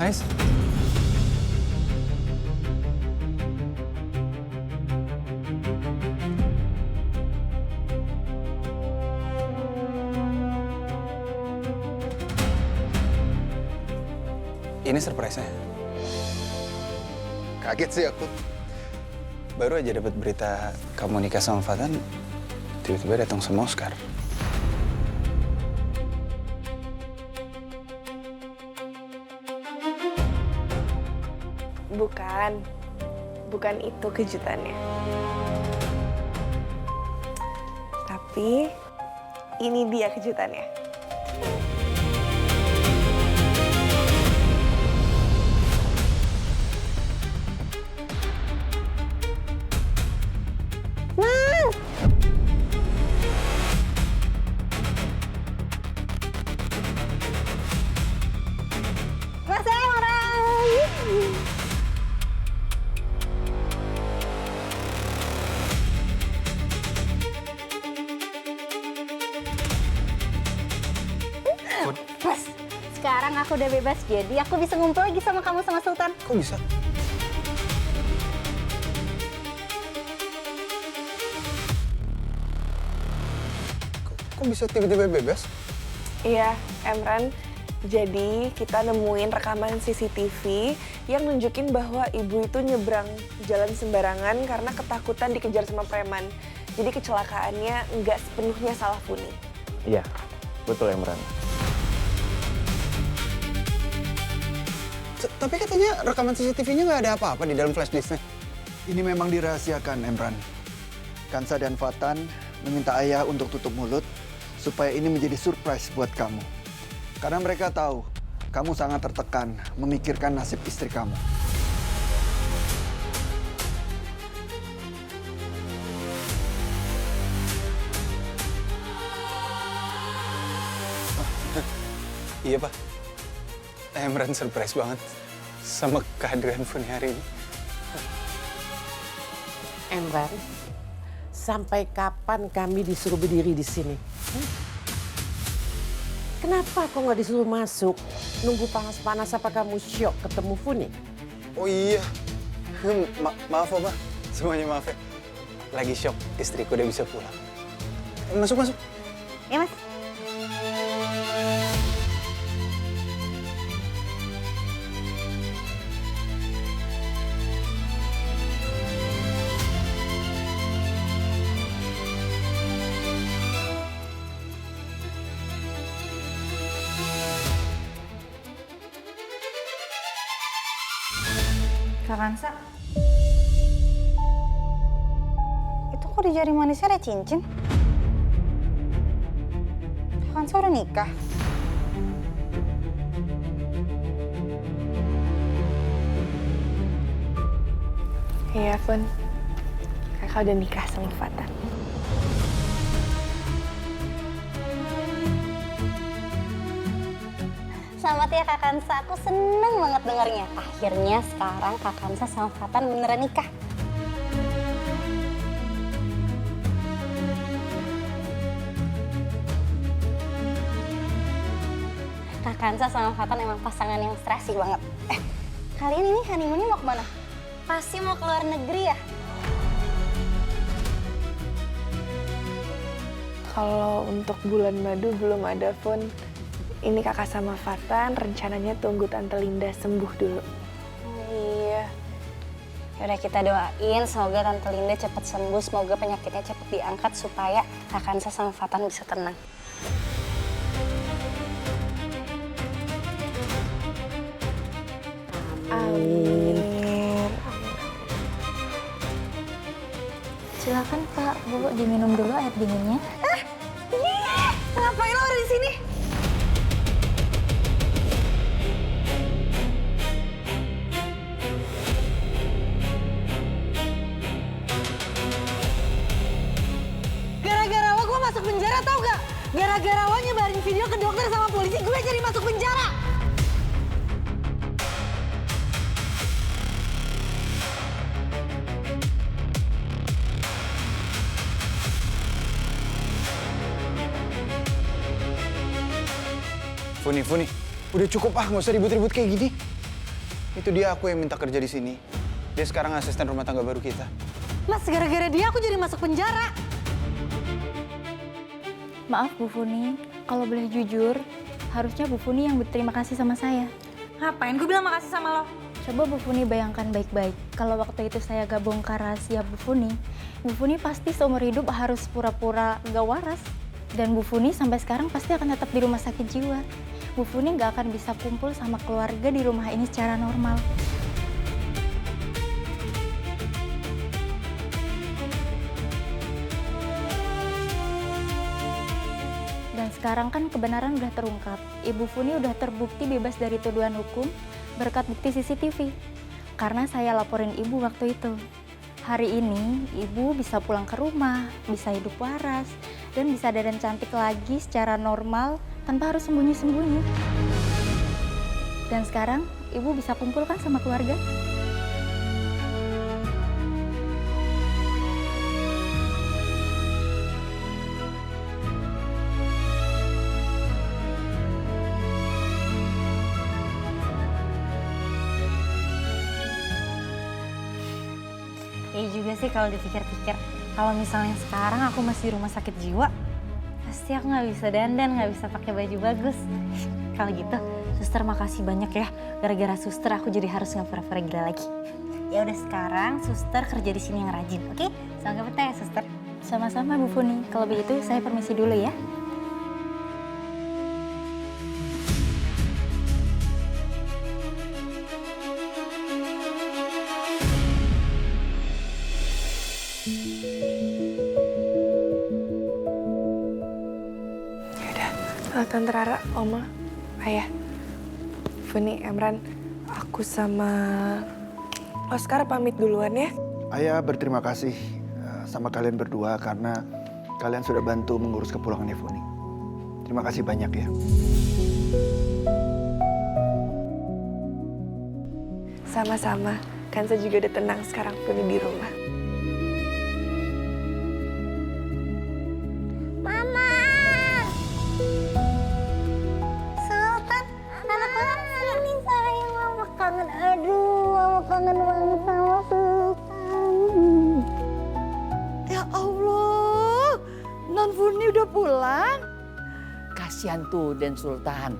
Ais. Ini surprise-nya. Kaget sih aku. Baru aja dapat berita kamu nikah sama Fatan, tiba-tiba datang sama Oscar. Bukan itu kejutannya. Tapi ini dia kejutannya. Mas, sekarang aku udah bebas, jadi aku bisa ngumpul lagi sama kamu sama Sultan. Kok bisa? Kok bisa tiba-tiba bebas? Iya, Emran. Jadi kita nemuin rekaman CCTV yang nunjukin bahwa ibu itu nyebrang jalan sembarangan karena ketakutan dikejar sama preman. Jadi kecelakaannya nggak sepenuhnya salah Funi. Iya, betul Emran. Tapi katanya rekaman CCTV-nya nggak ada apa-apa di dalam flash disk-nya. Ini memang dirahasiakan, Emran. Kansa dan Fatan meminta ayah untuk tutup mulut supaya ini menjadi surprise buat kamu. Karena mereka tahu kamu sangat tertekan memikirkan nasib istri kamu. Iya, Pak. Emran surprise banget sama kehadiran Funi hari ini. Emran, sampai kapan kami disuruh berdiri di sini? Kenapa kok nggak disuruh masuk? Nunggu panas-panas apa kamu syok ketemu Funi? Oh iya. Maaf, Pak. Semuanya maaf ya. Lagi shock, istriku udah bisa pulang. Masuk. Ya, Mas. Kak Kansa, Itu kok di jari manisnya ada cincin? Kak Kansa udah nikah? Iya, Fun. Kakak udah nikah sama Fatan. Selamat ya Kak Kansa, aku seneng banget dengarnya. Akhirnya sekarang Kak Kansa sama Fatan beneran nikah. Kak Kansa sama Fatan emang pasangan yang serasi banget. Kalian ini honeymoon-nya mau kemana? Pasti mau ke luar negeri ya? Kalau untuk bulan madu belum ada, Fun. Ini kakak sama Fatan, rencananya tunggu Tante Linda sembuh dulu. Oh iya. Yaudah kita doain semoga Tante Linda cepat sembuh, semoga penyakitnya cepat diangkat supaya Kak Kansa sama Fatan bisa tenang. Amin. silakan Pak, Bu, diminum dulu air dinginnya. Ngapain lo ada di sini? Gara-gara lo gue masuk penjara tau gak? Gara-gara lo nyebarin video ke dokter sama polisi, gue jadi masuk penjara. Funi, udah cukup ah, nggak usah ribut-ribut kayak gini. Itu dia aku yang minta kerja di sini. Dia sekarang asisten rumah tangga baru kita. Mas, gara-gara dia aku jadi masuk penjara. Maaf Bu Funi, kalau boleh jujur, harusnya Bu Funi yang berterima kasih sama saya. Ngapain gue bilang makasih sama lo? Coba Bu Funi bayangkan baik-baik, kalau waktu itu saya gak bongkar rahasia Bu Funi pasti seumur hidup harus pura-pura gak waras. Dan Bu Funi sampai sekarang pasti akan tetap di rumah sakit jiwa. Bu Funi gak akan bisa kumpul sama keluarga di rumah ini secara normal. Dan sekarang kan kebenaran udah terungkap. Ibu Funi udah terbukti bebas dari tuduhan hukum berkat bukti CCTV. Karena saya laporin ibu waktu itu. Hari ini ibu bisa pulang ke rumah, bisa hidup waras, dan bisa dandan cantik lagi secara normal tanpa harus sembunyi-sembunyi. Dan sekarang ibu bisa kumpulkan sama keluarga. Ya juga sih kalau dipikir-pikir, kalau misalnya sekarang aku masih di rumah sakit jiwa, pasti aku nggak bisa dandan, nggak bisa pakai baju bagus. Kalau gitu, suster makasih banyak ya. Gara-gara suster aku jadi harus nggak pura-pura gila lagi. Ya udah sekarang suster kerja di sini yang rajin, oke? Sampai betah ya suster. Sama-sama Bu Funi. Kalau begitu saya permisi dulu ya. Tante Rara, Oma, Ayah, Funi, Emran, aku sama Oscar pamit duluan ya. Ayah berterima kasih sama kalian berdua karena kalian sudah bantu mengurus kepulangan Funi. Terima kasih banyak ya. Sama-sama, Kansa juga udah tenang sekarang Funi di rumah. Ya Allah, Non Funi udah pulang. Kasihan tuh Den Sultan.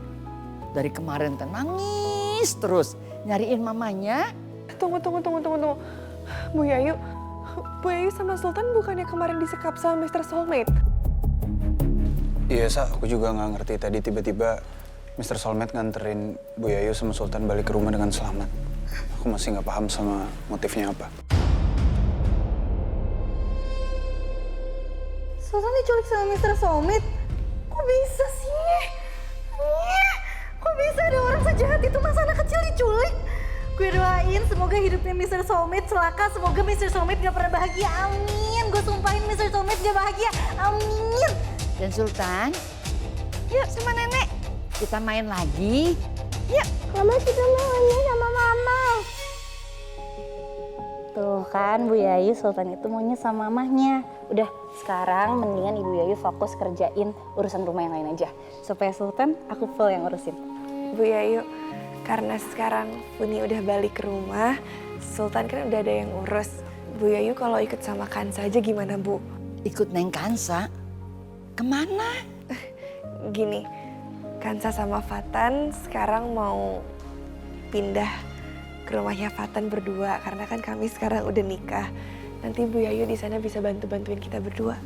Dari kemarin teh nangis terus nyariin mamanya. Tunggu. Bu Yayu sama Sultan bukannya kemarin disekap sama Mr. Soulmate? Iya, Sa, aku juga nggak ngerti. Tadi tiba-tiba Mr. Soulmate nganterin Bu Yayu sama Sultan balik ke rumah dengan selamat. Aku masih nggak paham sama motifnya apa. Sultan diculik sama Mr. Soulmate? Kok bisa sih? Kok bisa ada orang sejahat itu masa anak kecil diculik? Gue doain semoga hidupnya Mr. Soulmate celaka, semoga Mr. Soulmate gak pernah bahagia, amin. Gue sumpahin Mr. Soulmate gak bahagia, amin. Den Sultan, Yuk sama nenek. kita main lagi. Yuk, Mama juga maunya sama Mama. Tuh kan Bu Yayu, Sultan itu maunya sama mamahnya. Udah, sekarang mendingan Ibu Yayu fokus kerjain urusan rumah yang lain aja. Supaya Sultan, aku full yang urusin. Bu Yayu, karena sekarang Funi udah balik ke rumah, Sultan kan udah ada yang urus. Bu Yayu kalau ikut sama Kansa aja gimana, Bu? Ikut Neng Kansa? Kemana? Gini, Kansa sama Fatan sekarang mau pindah ke rumahnya Fatan berdua karena kan kami sekarang udah nikah. Nanti Bu Yayu di sana bisa bantu-bantuin kita berdua.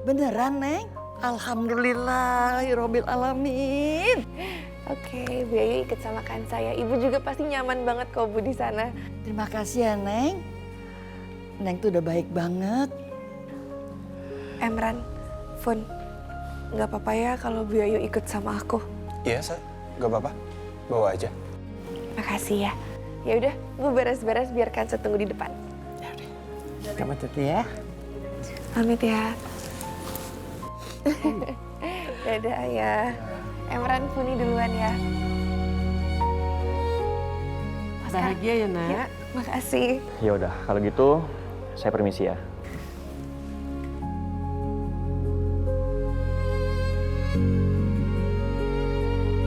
Beneran, Neng? Alhamdulillahirobbil alamin. Oke, Bu Yayu ikut sama Kansa ya. Ibu juga pasti nyaman banget kok Bu di sana. Terima kasih ya, Neng. Neng tuh udah baik banget. Emran, Fun, nggak apa-apa ya kalau Bu Yayu ikut sama aku. Iya, Sa, nggak apa-apa. Bawa aja. Makasih ya. Ya udah, Bu beres-beres biar Kansa tunggu di depan. Kamu tuti ya. Pamit ya. Dadah ya. Emran, Funi duluan ya. Bahagia ya, Nak. Ya, makasih. Ya udah, kalau gitu saya permisi ya.